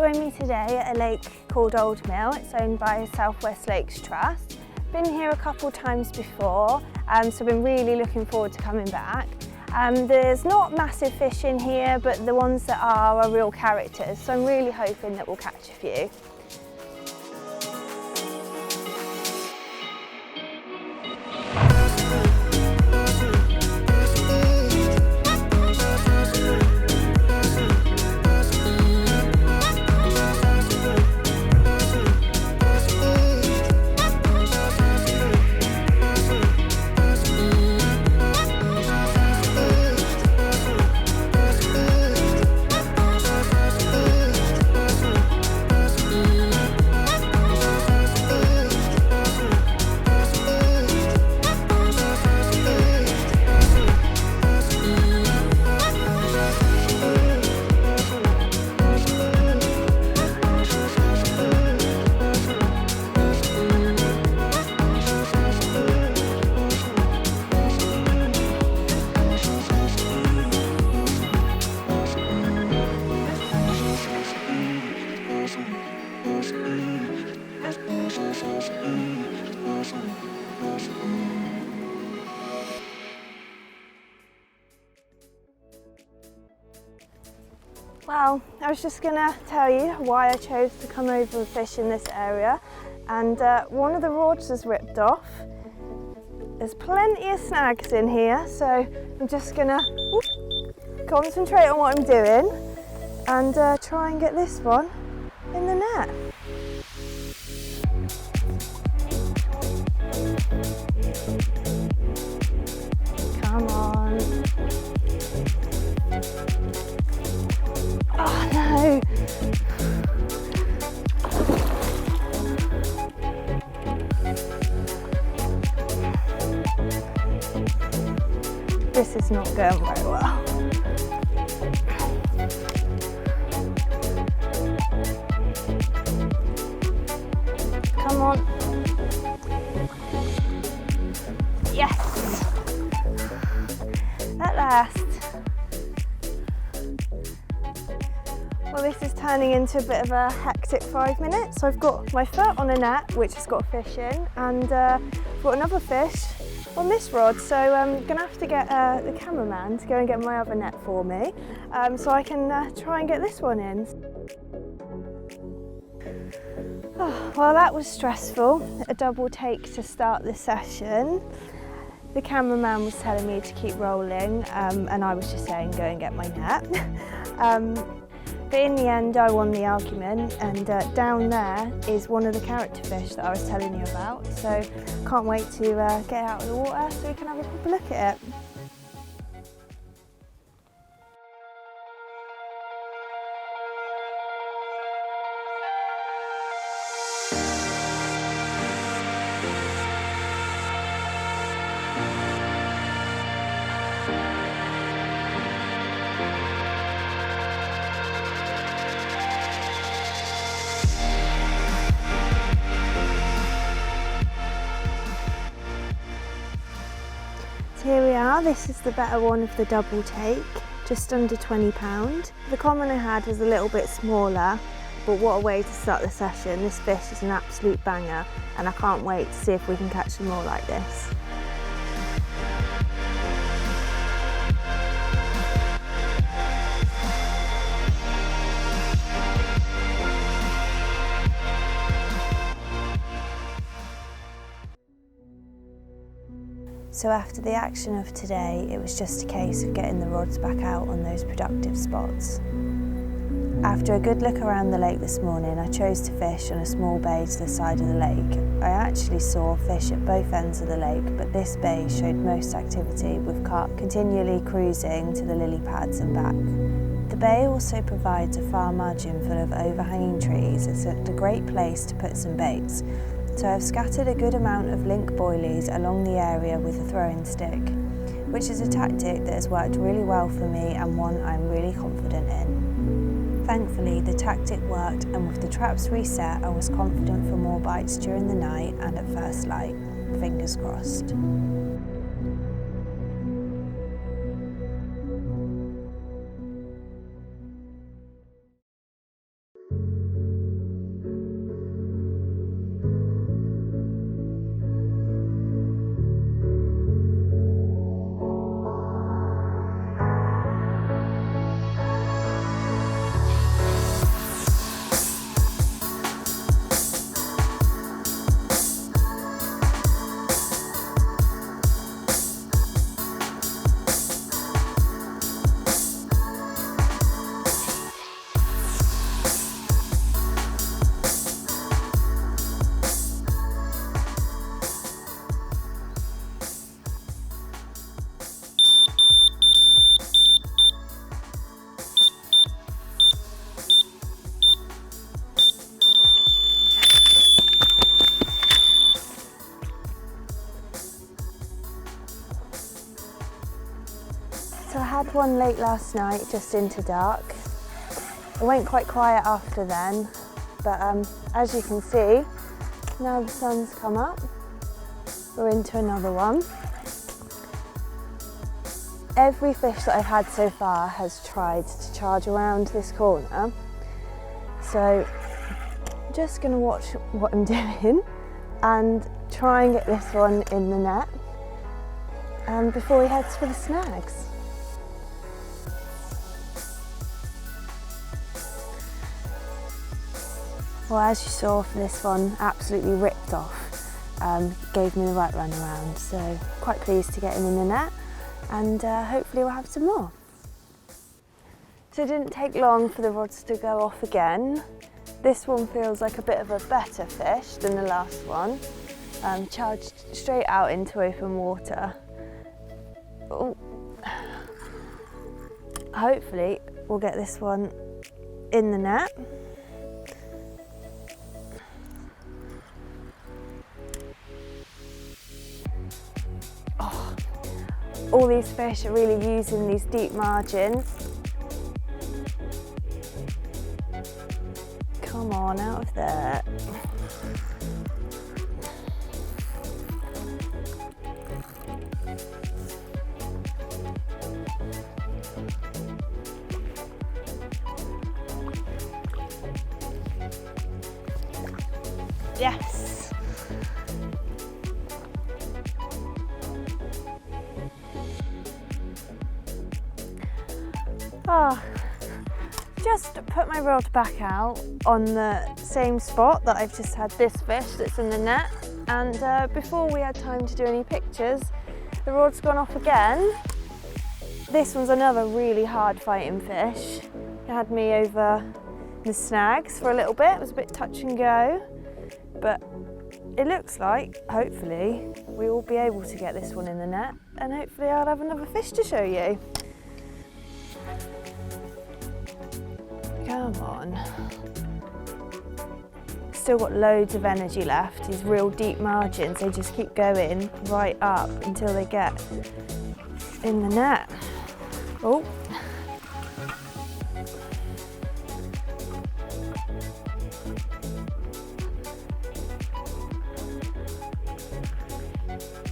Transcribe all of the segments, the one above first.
join me today at a lake called Old Mill. It's owned by South West Lakes Trust. Been here a couple times before, so I've been really looking forward to coming back. There's not massive fish in here, but the ones that are real characters, so I'm really hoping that we'll catch a few. Well, I was just going to tell you why I chose to come over and fish in this area, and one of the rods was ripped off. There's plenty of snags in here, so I'm just going to concentrate on what I'm doing and try and get this one in the net. Come on. Oh no! This is not going very well. Come on. Yes! At last. Well, this is turning into a bit of a hectic 5 minutes. So I've got my foot on a net, which has got a fish in, and I've got another fish on this rod. So I'm gonna have to get the cameraman to go and get my other net for me, so I can try and get this one in. Oh, well, that was stressful. A double take to start the session. The cameraman was telling me to keep rolling, and I was just saying go and get my net. But in the end, I won the argument, and down there is one of the character fish that I was telling you about. So can't wait to get out of the water so we can have a proper look at it. Here we are, this is the better one of the double take, just under £20. The common I had was a little bit smaller, but what a way to start the session. This fish is an absolute banger, and I can't wait to see if we can catch some more like this. So after the action of today, it was just a case of getting the rods back out on those productive spots. After a good look around the lake this morning, I chose to fish on a small bay to the side of the lake. I actually saw fish at both ends of the lake, but this bay showed most activity, with carp continually cruising to the lily pads and back. The bay also provides a far margin full of overhanging trees. It's a great place to put some baits. So I've scattered a good amount of link boilies along the area with a throwing stick, which is a tactic that has worked really well for me and one I'm really confident in. Thankfully, the tactic worked, and with the traps reset, I was confident for more bites during the night and at first light. Fingers crossed. had one late last night, just into dark. It went quite quiet after then, but as you can see, now the sun's come up, we're into another one. Every fish that I've had so far has tried to charge around this corner, so I'm just going to watch what I'm doing and try and get this one in the net before he heads for the snags. Well, as you saw for this one, absolutely ripped off, gave me the right run around, so quite pleased to get him in the net, and hopefully we'll have some more. So it didn't take long for the rods to go off again. This one feels like a bit of a better fish than the last one, charged straight out into open water. Oh. Hopefully we'll get this one in the net. Oh, all these fish are really using these deep margins. Come on, out of there. Yes. Oh, just put my rod back out on the same spot that I've just had this fish that's in the net, and before we had time to do any pictures, the rod's gone off again. This one's another really hard fighting fish. It had me over the snags for a little bit. It was a bit touch and go, but it looks like, hopefully, we will be able to get this one in the net, and hopefully I'll have another fish to show you. Come on. Still got loads of energy left. These real deep margins, they just keep going right up until they get in the net. Oh.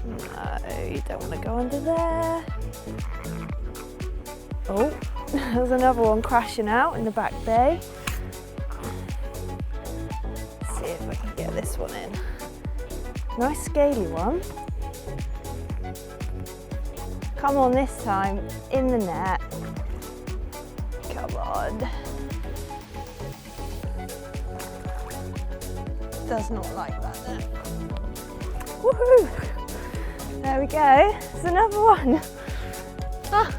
No, you don't want to go under there. Oh. There's another one crashing out in the back bay. Let's see if I can get this one in. Nice scaly one. Come on this time, in the net. Come on. Does not like that net. Woohoo! There we go. There's another one. Ah.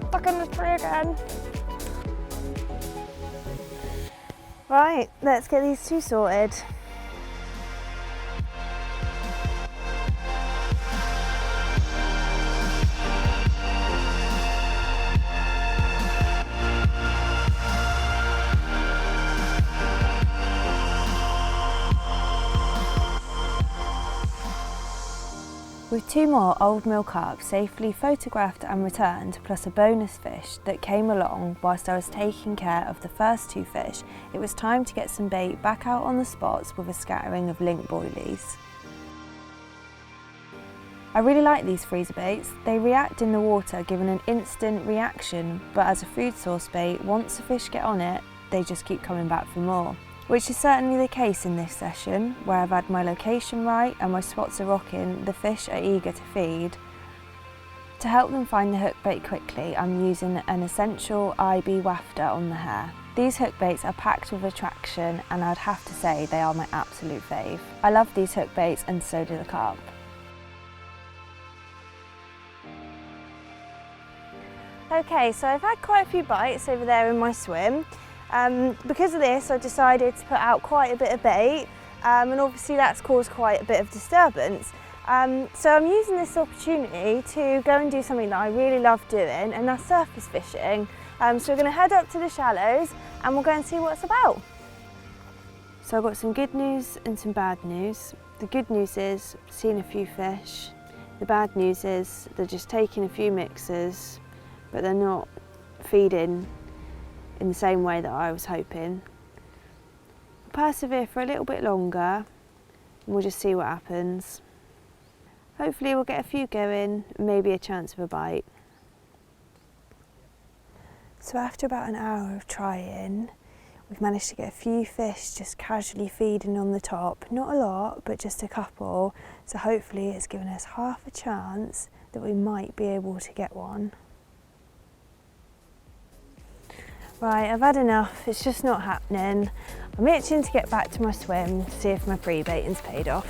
Stuck in the tree again. Right, let's get these two sorted. With two more old mill carp safely photographed and returned, plus a bonus fish that came along whilst I was taking care of the first two fish, it was time to get some bait back out on the spots with a scattering of link boilies. I really like these freezer baits. They react in the water, giving an instant reaction, but as a food source bait, once the fish get on it, they just keep coming back for more. Which is certainly the case in this session, where I've had my location right and my spots are rocking, the fish are eager to feed. To help them find the hook bait quickly, I'm using an essential IB wafter on the hair. These hook baits are packed with attraction, and I'd have to say they are my absolute fave. I love these hook baits, and so do the carp. Okay, so I've had quite a few bites over there in my swim. Because of this, I decided to put out quite a bit of bait, and obviously that's caused quite a bit of disturbance. So I'm using this opportunity to go and do something that I really love doing, and that's surface fishing. So we're going to head up to the shallows and we'll go and see what it's about. So I've got some good news and some bad news. The good news is I've seen a few fish. The bad news is they're just taking a few mixes, but they're not feeding in the same way that I was hoping. I'll persevere for a little bit longer and we'll just see what happens. Hopefully we'll get a few going, maybe a chance of a bite. So after about an hour of trying, we've managed to get a few fish just casually feeding on the top. Not a lot, but just a couple. So hopefully it's given us half a chance that we might be able to get one. Right, I've had enough, it's just not happening. I'm itching to get back to my swim to see if my pre-baiting's paid off.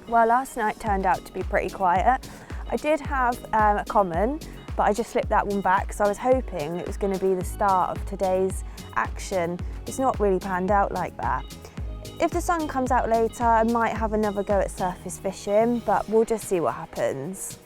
Well, last night turned out to be pretty quiet. I did have a common, but I just slipped that one back because I was hoping it was going to be the start of today's action. It's not really panned out like that. If the sun comes out later, I might have another go at surface fishing, but we'll just see what happens.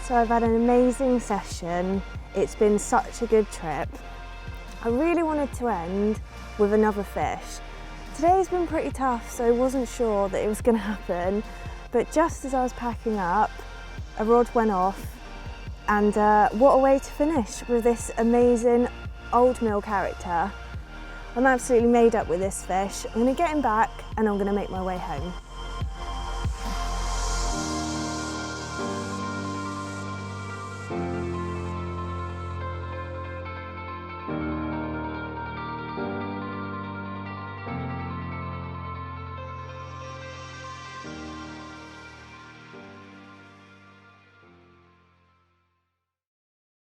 So I've had an amazing session. It's been such a good trip. I really wanted to end with another fish. Today's been pretty tough, so I wasn't sure that it was going to happen. But just as I was packing up, a rod went off, and what a way to finish with this amazing old mill character. I'm absolutely made up with this fish. I'm going to get him back and I'm going to make my way home.